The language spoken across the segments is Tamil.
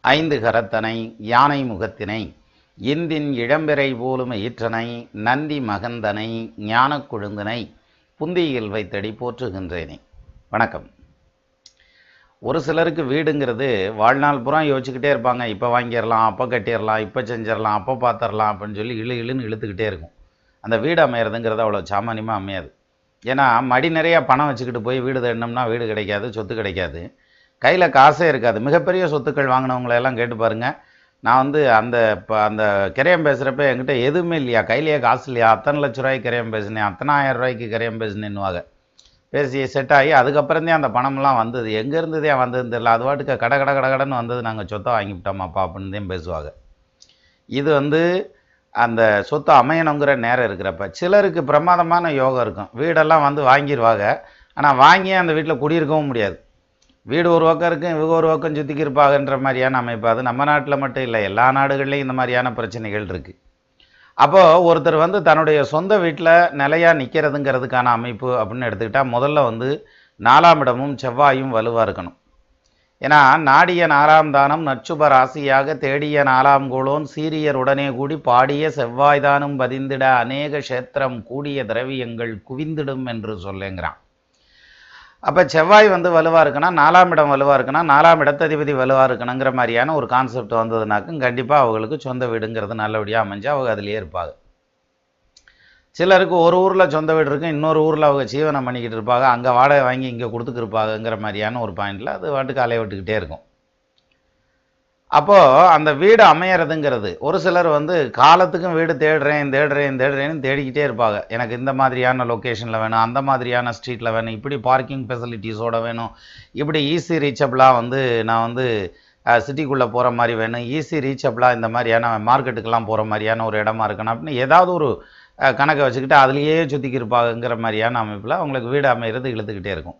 ஐந்து கரத்தனை யானை முகத்தினை இந்தின் இளம்பிறை போலும் ஈற்றனை நந்தி மகந்தனை ஞானக் கொழுந்தனை புந்தியில் வைத்தடி போற்றுகின்றேனே. வணக்கம். ஒரு சிலருக்கு வீடுங்கிறது வாழ்நாள் புறம் யோசிச்சுக்கிட்டே இருப்பாங்க. இப்போ வாங்கிடலாம், அப்போ கட்டிடலாம், இப்போ செஞ்சிடலாம், அப்போ பார்த்துடலாம் அப்படின்னு சொல்லி இழுன்னு இழுத்துக்கிட்டே இருக்கும். அந்த வீடு அமையிறதுங்கிறது அவ்வளோ சாமானியமாக அமையாது. ஏன்னா மடி நிறையா பணம் வச்சுக்கிட்டு போய் வீடு தேடினோம்னா வீடு கிடைக்காது, சொத்து கிடைக்காது, கையில் காசே இருக்காது. மிகப்பெரிய சொத்துக்கள் வாங்கினவங்களெல்லாம் கேட்டு பாருங்கள். நான் அந்த கிரயம் பேசுகிறப்ப என்கிட்ட எதுவுமே இல்லையா, கையிலேயே காசு இல்லையா, அத்தனை லட்ச ரூபாய்க்கு கிரயம் பேசினேன், அத்தனை ஆயிரம் ரூபாய்க்கு கிரயம் பேசினேன்னுவாங்க. பேசி செட் ஆகி அதுக்கப்புறந்தே அந்த பணம்லாம் வந்தது. எங்கே இருந்ததே வந்ததுன்னு தெரியல, அது வாட்டுக்கு கடன்னு வந்தது, நாங்கள் சொத்தை வாங்கிவிட்டோமாப்பா அப்படின்னு தான் பேசுவாங்க. இது அந்த சொத்து அமையணுங்கிற நேரம் இருக்கிறப்ப சிலருக்கு பிரமாதமான யோகம் இருக்கும். வீடெல்லாம் வாங்கிடுவாங்க. ஆனால் வாங்கி அந்த வீட்டில் குடியிருக்கவும் முடியாது. வீடு ஒரு பக்கம் இருக்கும், இவங்க ஒரு பக்கம் சுற்றிக்கி இருப்பாங்கன்ற மாதிரியான அமைப்பு. அது நம்ம நாட்டில் மட்டும் இல்லை, எல்லா நாடுகள்லையும் இந்த மாதிரியான பிரச்சனைகள் இருக்குது. அப்போது ஒருத்தர் தன்னுடைய சொந்த வீட்டில் நிலையாக நிற்கிறதுங்கிறதுக்கான அமைப்பு அப்படின்னு எடுத்துக்கிட்டால் முதல்ல 4ஆம் இடமும் செவ்வாயும் வலுவாக இருக்கணும். ஏன்னா நாடிய 4ஆம் தானம் நச்சுப ராசியாக தேடிய 4ஆம் கோளோன் சீரியர் உடனே கூடி பாடிய செவ்வாய்தானும் பதிந்திட அநேக கஷேத்திரம் கூடிய திரவியங்கள் குவிந்திடும் என்று சொல்லுங்கிறான். அப்போ செவ்வாய் வலுவாக இருக்குன்னா 4ஆம் இடம் வலுவாக இருக்குன்னா 4ஆம் இடத்ததிபதி வலுவாக இருக்கணுங்கிற மாதிரியான ஒரு கான்செப்ட் வந்ததுனாக்கும் கண்டிப்பாக அவங்களுக்கு சொந்த வீடுங்கிறது நல்லபடியாக அமைஞ்சு அவங்க அதிலேயே இருப்பாங்க. சிலருக்கு ஒரு ஊரில் சொந்த வீடு இருக்கும், இன்னொரு ஊரில் அவங்க ஜீவனம் பண்ணிக்கிட்டு இருப்பாங்க, அங்கே வாடகை வாங்கி இங்கே கொடுத்துக்கிருப்பாங்கங்கிற மாதிரியான ஒரு பாயிண்டில் அது வாட்டுக்கு அலைய விட்டுக்கிட்டே இருக்கும். அப்போது அந்த வீடு அமையறதுங்கிறது ஒரு சிலர் காலத்துக்கும் வீடு தேடுறேன்னு தேடிக்கிட்டே இருப்பாங்க. எனக்கு இந்த மாதிரியான லொக்கேஷனில் வேணும், அந்த மாதிரியான ஸ்ட்ரீட்டில் வேணும், இப்படி பார்க்கிங் ஃபெசிலிட்டிஸோடு வேணும், இப்படி ஈஸி ரீச்சபிளாக நான் சிட்டிக்குள்ளே போகிற மாதிரி வேணும், ஈஸி ரீச்சபிளாக இந்த மாதிரியான மார்க்கெட்டுக்கெல்லாம் போகிற மாதிரியான ஒரு இடமா இருக்கணும் அப்படின்னு ஏதாவது ஒரு கணக்கை வச்சுக்கிட்டு அதுலேயே சுற்றிக்கி இருப்பாங்கங்கிற மாதிரியான அமைப்பில் அவங்களுக்கு வீடு அமைகிறது இழுத்துக்கிட்டே இருக்கும்.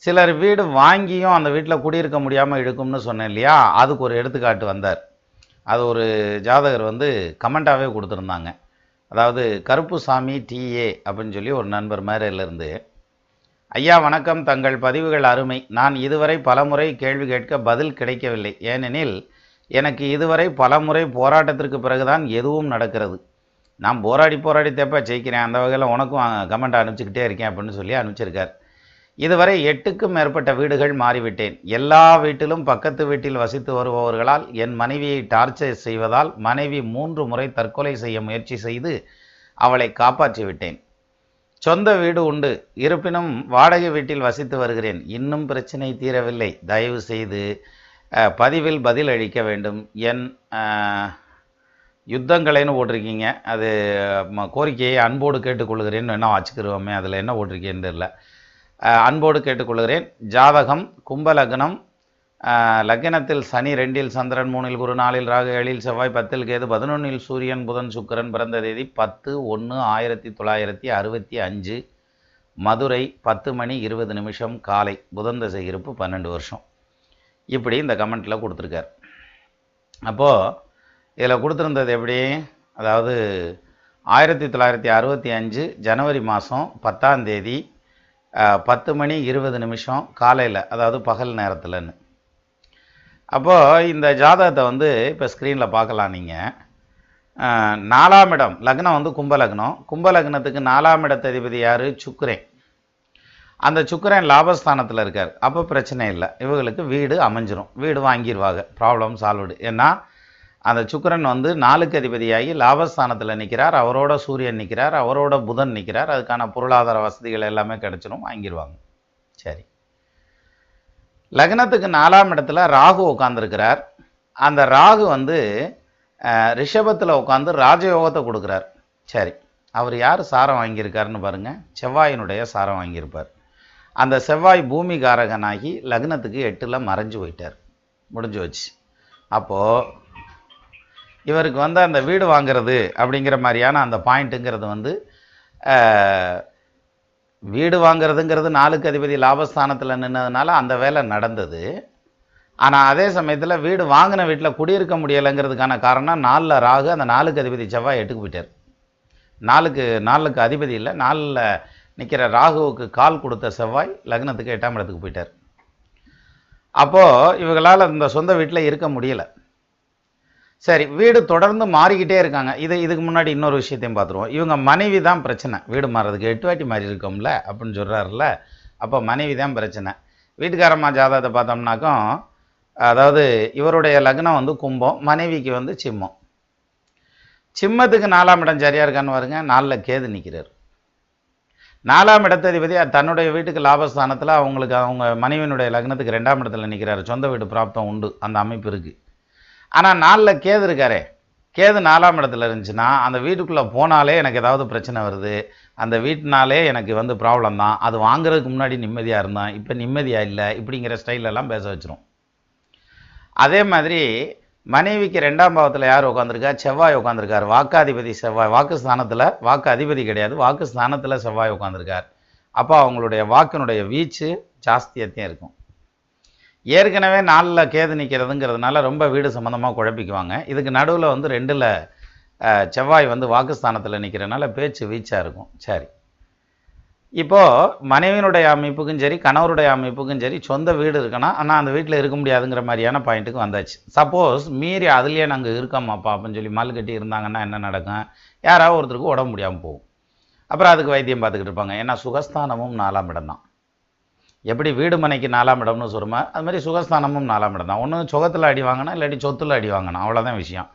சிலர் வீடு வாங்கியும் அந்த வீட்டில் குடியிருக்க முடியாமல் இருக்கும்னு சொன்னேன் இல்லையா, அதுக்கு ஒரு எடுத்துக்காட்டு வந்தார். அது ஒரு ஜாதகர் கமெண்ட்டாகவே கொடுத்துருந்தாங்க. அதாவது கருப்புசாமி டிஏ அப்படின்னு சொல்லி ஒரு நண்பர் மேரிலிருந்து, ஐயா வணக்கம், தங்கள் பதிவுகள் அருமை. நான் இதுவரை பலமுறை கேள்வி கேட்க பதில் கிடைக்கவில்லை. ஏனெனில் எனக்கு இதுவரை பலமுறை போராட்டத்திற்கு பிறகுதான் எதுவும் நடக்கிறது. நான் போராடி தேப்பா ஜெயிக்கிறேன். அந்த வகையில் உனக்கும் கமெண்ட் அனுப்பிச்சிக்கிட்டே இருக்கேன் அப்படின்னு சொல்லி அனுப்பிச்சிருக்கார். இதுவரை 8க்கும் மேற்பட்ட வீடுகள் மாறிவிட்டேன். எல்லா வீட்டிலும் பக்கத்து வீட்டில் வசித்து வருபவர்களால் என் மனைவியை டார்ச்சர் செய்வதால் மனைவி 3 முறை தற்கொலை செய்ய முயற்சி செய்து அவளை காப்பாற்றிவிட்டேன். சொந்த வீடு உண்டு, இருப்பினும் வாடகை வீட்டில் வசித்து வருகிறேன். இன்னும் பிரச்சனை தீரவில்லை. தயவு செய்து பதிவில் பதில் அளிக்க வேண்டும். என் யுத்தங்களைன்னு போட்டிருக்கீங்க, அது கோரிக்கையை அன்போடு கேட்டுக்கொள்கிறேன்னு என்ன வச்சுக்கிருவோமே, அதில் என்ன போட்டிருக்கேன்னு தெரியல. அன்போடு கேட்டுக்கொள்கிறேன். ஜாதகம் கும்பலக்னம், லக்னத்தில் சனி, 2இல் சந்திரன், 3இல் குரு, 4இல் ராகு, 7இல் செவ்வாய், 10இல் கேது, 11இல் சூரியன், புதன், சுக்கிரன். பிறந்த தேதி 10/1/1965, மதுரை, 10 மணி 20 நிமிஷம் காலை. புதன் தசை இருப்பு 12 வருஷம். இப்படி இந்த கமெண்ட்டில் கொடுத்துருக்கார். அப்போது இதில் கொடுத்துருந்தது எப்படி, அதாவது 1965 ஜனவரி மாதம் 10ஆம் தேதி 10 மணி 20 நிமிஷம் காலையில், அதாவது பகல் நேரத்தில்னு. அப்போது இந்த ஜாதகத்தை இப்போ ஸ்க்ரீனில் பார்க்கலாம் நீங்கள். 4ஆம் இடம் லக்னம் கும்பலக்னம். கும்பலக்னத்துக்கு 4ஆம் இடத்ததிபதி யார்? சுக்கிரன். அந்த சுக்கிரன் லாபஸ்தானத்தில் இருக்கார். அப்போ பிரச்சனை இல்லை, இவங்களுக்கு வீடு அமைஞ்சிரும், வீடு வாங்கிடுவாங்க, ப்ராப்ளம் சால்வ்டு. ஏன்னா அந்த சுக்கிரன் 4க்கு அதிபதியாகி லாபஸ்தானத்தில் நிற்கிறார், அவரோட சூரியன் நிற்கிறார், அவரோட புதன் நிற்கிறார். அதுக்கான பொருளாதார வசதிகள் எல்லாமே கிடச்சிடும், வாங்கிடுவாங்க. சரி, லக்னத்துக்கு 4ஆம் இடத்துல ராகு உட்காந்துருக்கிறார். அந்த ராகு ரிஷபத்தில் உட்காந்து ராஜயோகத்தை கொடுக்குறார். சரி, அவர் யார் சாரம் வாங்கியிருக்காருன்னு பாருங்கள், செவ்வாயினுடைய சாரம் வாங்கியிருப்பார். அந்த செவ்வாய் பூமி காரகனாகி லக்னத்துக்கு 8ல் மறைஞ்சு போயிட்டார், முடிஞ்சு வச்சு. அப்போது இவருக்கு அந்த வீடு வாங்கிறது அப்படிங்கிற மாதிரியான அந்த பாயிண்ட்டுங்கிறது வீடு வாங்கிறதுங்கிறது 4க்கு அதிபதி லாபஸ்தானத்தில் நின்னதுனால அந்த வேலை நடந்தது. ஆனால் அதே சமயத்தில் வீடு வாங்கின வீட்டில் குடியிருக்க முடியலைங்கிறதுக்கான காரணம் 4ல் ராகு, அந்த 4க்கு அதிபதி செவ்வாய் 8க்கு போயிட்டார். 4க்கு அதிபதி இல்லை, 4ல் நிற்கிற ராகுவுக்கு கால் கொடுத்த செவ்வாய் லக்னத்துக்கு 8ஆம் இடத்துக்கு போயிட்டார். அப்போது இவங்களால் இந்த சொந்த வீட்டில் இருக்க முடியல. சரி, வீடு தொடர்ந்து மாறிக்கிட்டே இருக்காங்க. இதுக்கு முன்னாடி இன்னொரு விஷயத்தையும் பார்த்துருவோம். இவங்க மனைவி தான் பிரச்சனை. வீடு மாறுறதுக்கு 8 வாட்டி மாறி இருக்கோம்ல அப்படின்னு சொல்கிறாருல்ல, அப்போ மனைவி தான் பிரச்சனை. வீட்டுக்காரம்மா ஜாதகத்தை பார்த்தோம்னாக்கும், அதாவது இவருடைய லக்னம் வந்து கும்பம், மனைவிக்கு வந்து சிம்மம். சிம்மத்துக்கு 4ஆம் இடம் சரியாக இருக்கான்னு பாருங்க, 4ல் கேது நிற்கிறார். 4ஆம் இடத்ததிபதி தன்னுடைய வீட்டுக்கு லாபஸ்தானத்தில் அவங்க மனைவியினுடைய லக்னத்துக்கு 2ஆம் இடத்துல நிற்கிறாரு. சொந்த வீடு பிராப்தம் உண்டு, அந்த அமைப்பு இருக்குது. ஆனால் 4ல் கேது இருக்காரே, கேது 4ஆம் இடத்துல இருந்துச்சுன்னா அந்த வீட்டுக்குள்ளே போனாலே எனக்கு ஏதாவது பிரச்சனை வருது, அந்த வீட்டினாலே எனக்கு வந்து ப்ராப்ளம் தான், அது வாங்குறதுக்கு முன்னாடி நிம்மதியாக இருந்தேன், இப்போ நிம்மதியாக இல்லை, இப்படிங்கிற ஸ்டைலெல்லாம் பேச வச்சிரும். அதே மாதிரி மனைவிக்கு 2ஆம் பாவத்தில் யார் உட்காந்துருக்கார்? செவ்வாய் உட்காந்துருக்கார். வாக்காதிபதி செவ்வாய். வாக்குஸ்தானத்தில், வாக்கு அதிபதி கிடையாது, வாக்குஸ்தானத்தில் செவ்வாய் உட்காந்துருக்கார். அப்போ அவங்களுடைய வாக்கினுடைய வீச்சு ஜாஸ்தியத்தையும் இருக்கும். ஏற்கனவே 4ல் கேது நிற்கிறதுங்கிறதுனால ரொம்ப வீடு சம்மந்தமாக குழப்பிக்குவாங்க. இதுக்கு நடுவில் வந்து 2ல் செவ்வாய் வந்து வாக்குஸ்தானத்தில் நிற்கிறதுனால பேச்சு வீச்சாக இருக்கும். சரி, இப்போது மனைவியினுடைய அமைப்புக்கும் சரி, கணவருடைய அமைப்புக்கும் சரி, சொந்த வீடு இருக்குன்னா, ஆனால் அந்த வீட்டில் இருக்க முடியாதுங்கிற மாதிரியான பாயிண்ட்டுக்கு வந்தாச்சு. சப்போஸ் மீறி அதுலேயே நாங்கள் இருக்கோமாப்பா அப்படின்னு சொல்லி மல் கட்டி இருந்தாங்கன்னா என்ன நடக்கும்? யாராவது ஒருத்தருக்கு உடம்பு முடியாமல் போகும். அப்புறம் அதுக்கு வைத்தியம் பார்த்துக்கிட்டு இருப்பாங்க. ஏன்னா சுகஸ்தானமும் 4ஆம் இடம் தான். எப்படி வீடு மனைக்கு 4ஆம் இடம்னு சொல்லுமா, அது மாதிரி சுகஸ்தானமும் 4ஆம் இடம் தான். ஒன்று சுகத்தில் அடி வாங்கினா, இல்லாட்டி சொத்தில் அடி வாங்கணும், அவ்வளோதான் விஷயம்.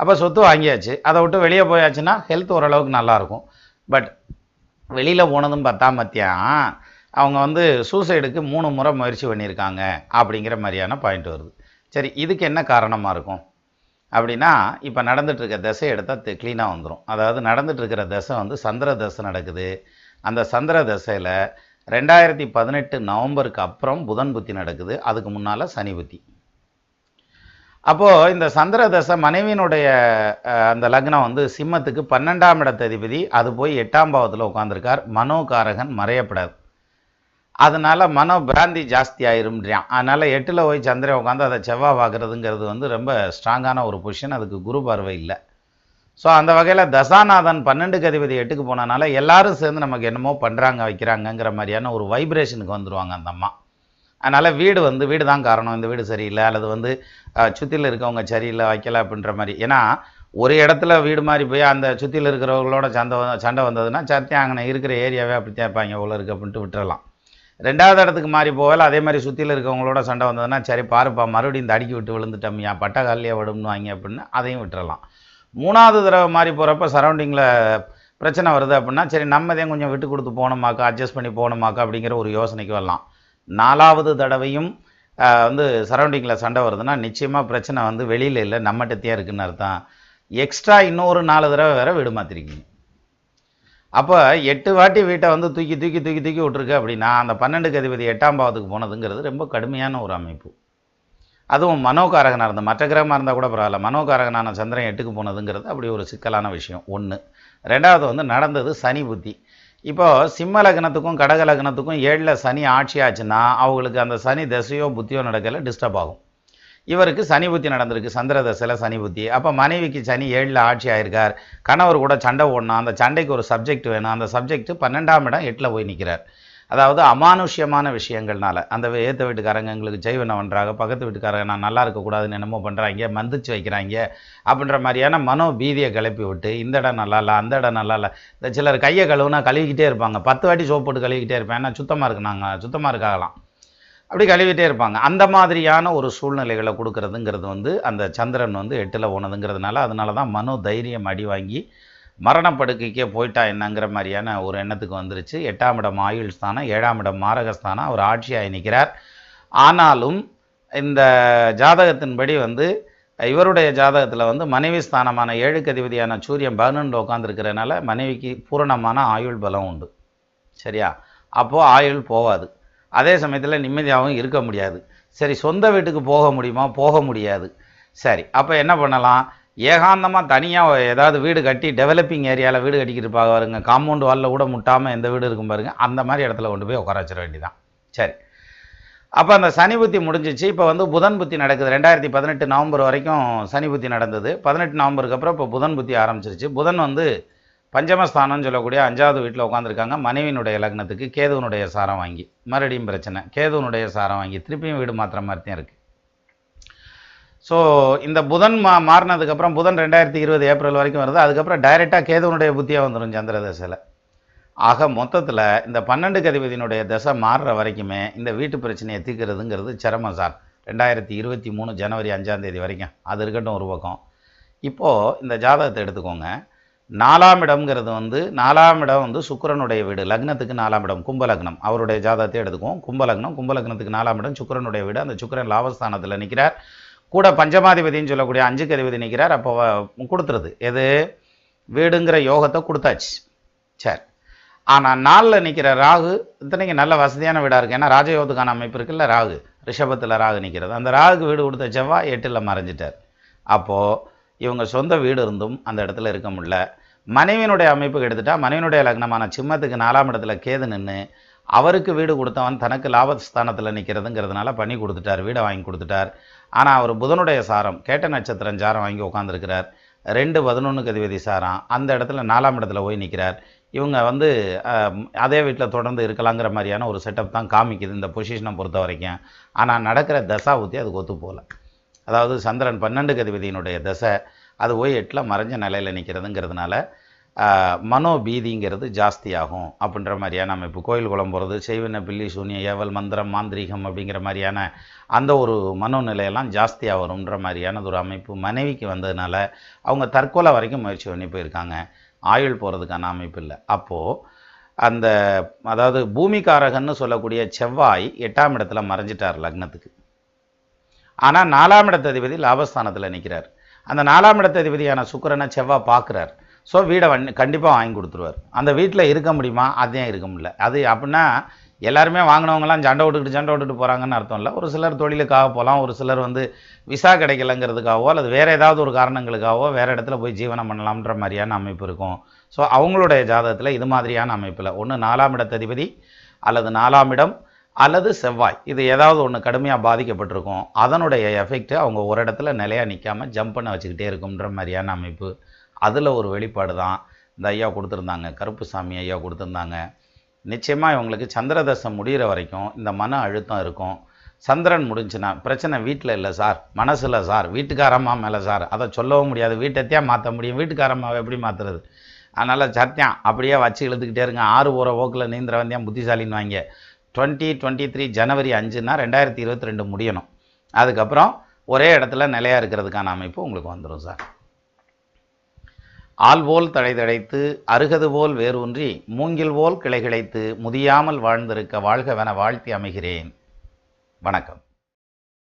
அப்போ சொத்து வாங்கியாச்சு, அதை விட்டு வெளியே போயாச்சுன்னா ஹெல்த் ஓரளவுக்கு நல்லாயிருக்கும். பட் வெளியில் போனதும் பத்தாமத்தியான் அவங்க வந்து சூசைடுக்கு 3 முறை முயற்சி பண்ணியிருக்காங்க அப்படிங்கிற மாதிரியான பாயிண்ட் வருது. சரி, இதுக்கு என்ன காரணமாக இருக்கும் அப்படின்னா, இப்போ நடந்துகிட்ருக்க தசை எடுத்தால் க்ளீனாக வந்துடும். அதாவது நடந்துகிட்ருக்கிற தசை வந்து சந்திர தசை நடக்குது. அந்த சந்திர தசையில் 2018 நவம்பருக்கு அப்புறம் புதன் புத்தி நடக்குது, அதுக்கு முன்னால் சனி புத்தி. அப்போது இந்த சந்திர தசை மனைவியினுடைய அந்த லக்னம் வந்து சிம்மத்துக்கு 12ஆம் இடத்ததிபதி, அது போய் 8ஆம் பாவத்தில் உட்காந்துருக்கார். மனோகாரகன் மறையப்படாது, அதனால் மனோ பிராந்தி ஜாஸ்தி ஆயிரும்ன்றான். அதனால் 8ல் போய் சந்திரன் உட்காந்து அதை செவ்வாய் பார்க்குறதுங்கிறது வந்து ரொம்ப ஸ்ட்ராங்கான ஒரு பொசிஷன். அதுக்கு குரு பார்வை இல்லை. ஸோ அந்த வகையில் தசாநாதன் 12க்கு அதிபதி 8க்கு போனனால எல்லாரும் சேர்ந்து நமக்கு என்னமோ பண்ணுறாங்க வைக்கிறாங்கங்கிற மாதிரியான ஒரு வைப்ரேஷனுக்கு வந்துடுவாங்க அந்த அம்மா. அதனால் வீடு தான் காரணம், இந்த வீடு சரியில்லை, அல்லது வந்து சுற்றியில் இருக்கவங்க சரியில்லை வைக்கல அப்படின்ற மாதிரி. ஏன்னா ஒரு இடத்துல வீடு மாதிரி போய் அந்த சுற்றியில் இருக்கிறவங்களோட சண்டை வந்ததுன்னா அங்கே இருக்கிற ஏரியாவே அப்படித்தான் இருப்பாங்க போல இருக்குது அப்படின்ட்டு விட்டுறலாம். 2வது இடத்துக்கு மாறி போகல, அதே மாதிரி சுற்றியில் இருக்கவங்களோட சண்டை வந்ததுன்னா சரி பாருப்பா மறுபடியும் இந்த அடிக்கி விட்டு விழுந்துட்டோம்யா பட்டா காலியாக விடும்னு வாங்க அப்படின்னு அதையும் விட்டுறலாம். 3வது தடவை மாறி போகிறப்ப சரௌண்டிங்கில் பிரச்சனை வருது அப்படின்னா சரி நம்மதையும் கொஞ்சம் விட்டு கொடுத்து போனோமாக்கா, அட்ஜஸ்ட் பண்ணி போனோமாக்கா அப்படிங்கிற ஒரு யோசனைக்கு வரலாம். 4வது தடவையும் வந்து சரௌண்டிங்கில் சண்டை வருதுன்னா நிச்சயமாக பிரச்சனை வந்து வெளியில் இல்லை, நம்மகிட்டத்தையே இருக்குதுன்னு அர்த்தம். எக்ஸ்ட்ரா இன்னொரு 4 தடவை வேறு வீடு மாற்றிருக்கீங்க. அப்போ 8 வாட்டி வீட்டை வந்து தூக்கி விட்டுருக்கு அப்படின்னா அந்த 12க்கு அதிபதி 8ஆம் பாவத்துக்கு போனதுங்கிறது ரொம்ப கடுமையான ஒரு அமைப்பு. அதுவும் மனோகாரகனாக இருந்தால், மற்ற கிரகமாக இருந்தால் கூட பரவாயில்ல, மனோகாரகனான சந்திரன் 8க்கு போனதுங்கிறது அப்படி ஒரு சிக்கலான விஷயம். 1. 2வது வந்து நடந்தது சனி புத்தி. இப்போது சிம்ம லக்னத்துக்கும் கடக லக்னத்துக்கும் 7ல் சனி ஆட்சி ஆச்சுன்னா அவங்களுக்கு அந்த சனி தசையோ புத்தியோ நடக்கல, டிஸ்டர்ப் ஆகும். இவருக்கு சனி புத்தி நடந்திருக்கு, சந்திர தசையில் சனி புத்தி. அப்போ மனைவிக்கு சனி 7ல் ஆட்சி ஆயிருக்கார். கணவர் கூட சண்டை ஓடணும், அந்த சண்டைக்கு ஒரு சப்ஜெக்ட் வேணும், அந்த சப்ஜெக்ட் 12ஆம் இடம் 8ல் போய் நிற்கிறார். அதாவது அமானுஷ்யமான விஷயங்கள்னால அந்த ஏற்ற வீட்டுக்காரங்க எங்களுக்கு செய்வன பண்ணுறாங்க, பக்கத்து வீட்டுக்காரங்க நான் நல்லா இருக்கக்கூடாதுன்னு என்னமோ பண்ணுறாங்க, மந்திச்சு வைக்கிறாங்க அப்படின்ற மாதிரியான மனோ பீதியை கிளப்பி விட்டு இந்த இடம் நல்லா இல்லை, அந்த இடம் நல்லா இல்லை. இந்த சிலர் கையை கழுவுனா கழுவிக்கிட்டே இருப்பாங்க, 10 வாட்டி சோப்பு போட்டு கழுவிக்கிட்டே இருப்பேன், ஏன்னா சுத்தமாக இருக்கு, நாங்கள் சுத்தமாக இருக்காகலாம், அப்படி கழுவிட்டே இருப்பாங்க. அந்த மாதிரியான ஒரு சூழ்நிலைகளை கொடுக்கறதுங்கிறது வந்து அந்த சந்திரன் வந்து 8ல் போனதுங்கிறதுனால, அதனால தான் மனோ தைரியம் அடி வாங்கி மரணப்படுக்கைக்கே போயிட்டா என்னங்கிற மாதிரியான ஒரு எண்ணத்துக்கு வந்துருச்சு. 8ஆம் இடம் ஆயுள் ஸ்தானம், 7ஆம் இடம் மாரகஸ்தானம், அவர் ஆட்சியாகி நிற்கிறார். ஆனாலும் இந்த ஜாதகத்தின்படி வந்து இவருடைய ஜாதகத்தில் வந்து மனைவி ஸ்தானமான 7க்கு அதிபதியான சூரியன் 11ல் உட்காந்துருக்கிறதுனால மனைவிக்கு பூரணமான ஆயுள் பலம் உண்டு. சரியா? அப்போது ஆயுள் போகாது, அதே சமயத்தில் நிம்மதியாகவும் இருக்க முடியாது. சரி, சொந்த வீட்டுக்கு போக முடியுமா? போக முடியாது. சரி, அப்போ என்ன பண்ணலாம்? ஏகாந்தமாக தனியாக ஏதாவது வீடு கட்டி டெவலப்பிங் ஏரியாவில் வீடு கட்டிக்கிட்டு பாருங்க, காம்பவுண்ட் வாலில் கூட முட்டாமல் எந்த வீடு இருக்கும் பாருங்கள், அந்த மாதிரி இடத்துல கொண்டு போய் உட்கார வச்சிட வேண்டியதான். சரி, அப்போ அந்த சனி புத்தி முடிஞ்சிச்சு. இப்போ வந்து புதன் புத்தி நடக்குது. 2018 நவம்பர் வரைக்கும் சனி புத்தி நடந்தது. 18 நவம்பருக்கு அப்புறம் இப்போ புதன் புத்தி ஆரம்பிச்சிருச்சு. புதன் வந்து பஞ்சமஸ்தானம்னு சொல்லக்கூடிய 5வது வீட்டில் உட்காந்துருக்காங்க. மனைவியினுடைய லக்னத்துக்கு கேதுவனுடைய சாரம் வாங்கி மறுபடியும் பிரச்சனை. கேதுவனுடைய சாரம் வாங்கி திருப்பியும் வீடு மாத்திர மாதிரி தான் இருக்குது. ஸோ இந்த புதன் மாறினதுக்கப்புறம் புதன் 2020 ஏப்ரல் வரைக்கும் வருது. அதுக்கப்புறம் டைரெக்டாக கேதுவனுடைய புத்தியாக வந்துடும் சந்திர தசையில். ஆக மொத்தத்தில் இந்த 12க்கு அதிபதியினுடைய தசை மாறுற வரைக்குமே இந்த வீட்டு பிரச்சனையை தீர்க்கிறதுங்கிறது சிரமம் சார். 2023 ஜனவரி 5ஆம் தேதி வரைக்கும் அது இருக்கட்டும் ஒரு பக்கம். இப்போது இந்த ஜாதகத்தை எடுத்துக்கோங்க. 4ஆம் இடம்ங்கிறது வந்து 4ஆம் இடம் வந்து சுக்கிரனுடைய வீடு. லக்னத்துக்கு 4ஆம் இடம் கும்பலக்னம். அவருடைய ஜாதகத்தை எடுத்துக்குவோம். கும்பலக்னம், கும்பலக்னத்துக்கு 4ஆம் இடம் சுக்கிரனுடைய வீடு. அந்த சுக்கிரன் லாபஸ்தானத்தில் நிற்கிறார். கூட பஞ்சமாதிபதினு சொல்லக்கூடிய 5க்கு அதிபதி நிற்கிறார். அப்போ கொடுத்துருது எது வீடுங்கிற யோகத்தை கொடுத்தாச்சு. சரி, ஆனால் 4ல் நிற்கிற ராகு இத்தனைக்கு நல்ல வசதியான வீடாக இருக்குது. ஏன்னா ராஜயோகத்துக்கான அமைப்பு இருக்குல்ல, ராகு ரிஷபத்தில் ராகு நிற்கிறது. அந்த ராகுக்கு வீடு கொடுத்த செவ்வாய் 8ல் மறைஞ்சிட்டார். அப்போது இவங்க சொந்த வீடு இருந்தும் அந்த இடத்துல இருக்க முடியல. மனைவியினுடைய அமைப்புக்கு எடுத்துட்டா மனைவியினுடைய லக்னமான சிம்மத்துக்கு 4ஆம் இடத்துல கேது நின்று அவருக்கு வீடு கொடுத்தவன் தனக்கு லாபஸ்தானத்தில் நிற்கிறதுங்கிறதுனால பண்ணி கொடுத்துட்டார், வீடை வாங்கி கொடுத்துட்டார். ஆனால் அவர் புதனுடைய சாரம் கேட்ட நட்சத்திரம் சாரம் வாங்கி உட்காந்துருக்கிறார். 2-11க்கு அதிபதி சாரம் அந்த இடத்துல 4ஆம் இடத்துல போய் நிற்கிறார். இவங்க வந்து அதே வீட்டில் தொடர்ந்து இருக்கலாங்கிற மாதிரியான ஒரு செட்டப் தான் காமிக்குது இந்த பொசிஷனை பொறுத்த வரைக்கும். ஆனால் நடக்கிற தசா ஊற்றி அதுக்கு ஒத்து போகல. அதாவது சந்திரன் 12க்கு அதிபதியினுடைய தசை அது போய் 8ல் மறைஞ்ச நிலையில் நிற்கிறதுங்கிறதுனால மனோபீதிங்கிறது ஜாஸ்தியாகும் அப்படின்ற மாதிரியான அமைப்பு. கோயில் குளம் போகிறது, செய்வன பில்லி சூன்யம் ஏவல் மந்திரம் மாந்திரீகம் அப்படிங்கிற மாதிரியான அந்த ஒரு மனோநிலையெல்லாம் ஜாஸ்தியாக வரும்ன்ற மாதிரியானது ஒரு அமைப்பு மனைவிக்கு வந்ததுனால அவங்க தற்கொலை வரைக்கும் முயற்சி பண்ணி போயிருக்காங்க. ஆயுள் போகிறதுக்கான அமைப்பு இல்லை. அப்போது அந்த அதாவது பூமிகாரகன்னு சொல்லக்கூடிய செவ்வாய் 8ஆம் இடத்துல மறைஞ்சிட்டார் லக்னத்துக்கு. ஆனால் 4ஆம் இடத்த அதிபதி லாபஸ்தானத்தில் நிற்கிறார். அந்த 4ஆம் இடத்த அதிபதியான சுக்கிரனை செவ்வாய் பார்க்குறார். ஸோ வீடை கண்டிப்பாக வாங்கி கொடுத்துருவார். அந்த வீட்டில் இருக்க முடியுமா? அதையும் இருக்க முடியல. அது அப்படின்னா எல்லாருமே வாங்கினவங்களாம் சண்டை விட்டுட்டு போகிறாங்கன்னு அர்த்தம் இல்லை. ஒரு சிலர் தொழிலுக்காக போகலாம், ஒரு சிலர் வந்து விசா கிடைக்கலங்கிறதுக்காகவோ அல்லது வேறு ஏதாவது ஒரு காரணங்களுக்காகவோ வேறு இடத்துல போய் ஜீவனம் பண்ணலாம்ன்ற மாதிரியான அமைப்பு இருக்கும். ஸோ அவங்களுடைய ஜாதகத்தில் இது மாதிரியான அமைப்பில் ஒன்று 4ஆம் இடத்த அதிபதி அல்லது 4ஆம் இடம் அல்லது செவ்வாய் இது ஏதாவது ஒன்று கடுமையாக பாதிக்கப்பட்டிருக்கும். அதனுடைய எஃபெக்ட் அவங்க ஒரு இடத்துல நிலையாக நிற்காமல் ஜம்ப் பண்ண வச்சுக்கிட்டே இருக்கும்ன்ற மாதிரியான அமைப்பு. அதில் ஒரு வெளிப்பாடு தான் இந்த ஐயா கொடுத்துருந்தாங்க, கருப்புசாமி ஐயா கொடுத்துருந்தாங்க. நிச்சயமாக இவங்களுக்கு சந்திரதசை முடிகிற வரைக்கும் இந்த மன அழுத்தம் இருக்கும். சந்திரன் முடிஞ்சுன்னா பிரச்சனை வீட்டில் இல்லை சார், மனசில் சார், வீட்டுக்காரம்மா மேலே சார். அதை சொல்லவும் முடியாது. வீட்டைத்தான் மாற்ற முடியும், வீட்டுக்காரம்மாவை எப்படி மாற்றுறது? அதனால் சத்தியம் அப்படியே வச்சு இழுத்துக்கிட்டே இருங்க. 6 போகிற போக்கில் நீந்திர வந்தியம் புத்திசாலின்னு வாங்க. 2023 ஜனவரி 5ன்னா 2022 முடியணும். அதுக்கப்புறம் ஒரே இடத்துல நிலையாக இருக்கிறதுக்கான அமைப்பு உங்களுக்கு வந்துடும் சார். ஆள்போல் தழைதழைத்து அருகது போல் வேரூன்றி மூங்கில் போல் கிளை கிளைத்து முதியாமல் வாழ்ந்திருக்க வாழ்கவென வாழ்த்தி அமைகிறேன். வணக்கம்.